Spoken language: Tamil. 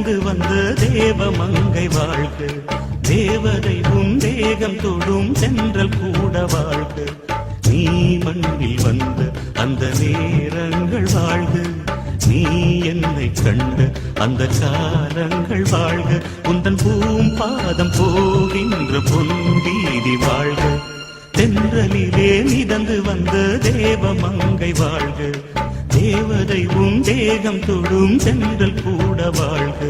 மிதந்து வந்த தேவமங்கை வாழ்க. தேவதை உன் தேகம் தொடும் சென்றல் கூட வாழ்க. நீ மண்ணில் வந்த அந்த நேரங்கள் வாழ்க. நீ என்னை கண்ட அந்த காலங்கள் வாழ்க. உந்தன் பூம்பாதம் போகின்ற பொன்வீதி வாழ்க. தென்றலிலே மிதந்து வந்த தேவமங்கை வாழ்க. தேவதை உன் தேகம் தொடும் சென்றல் கூட வாழ்க.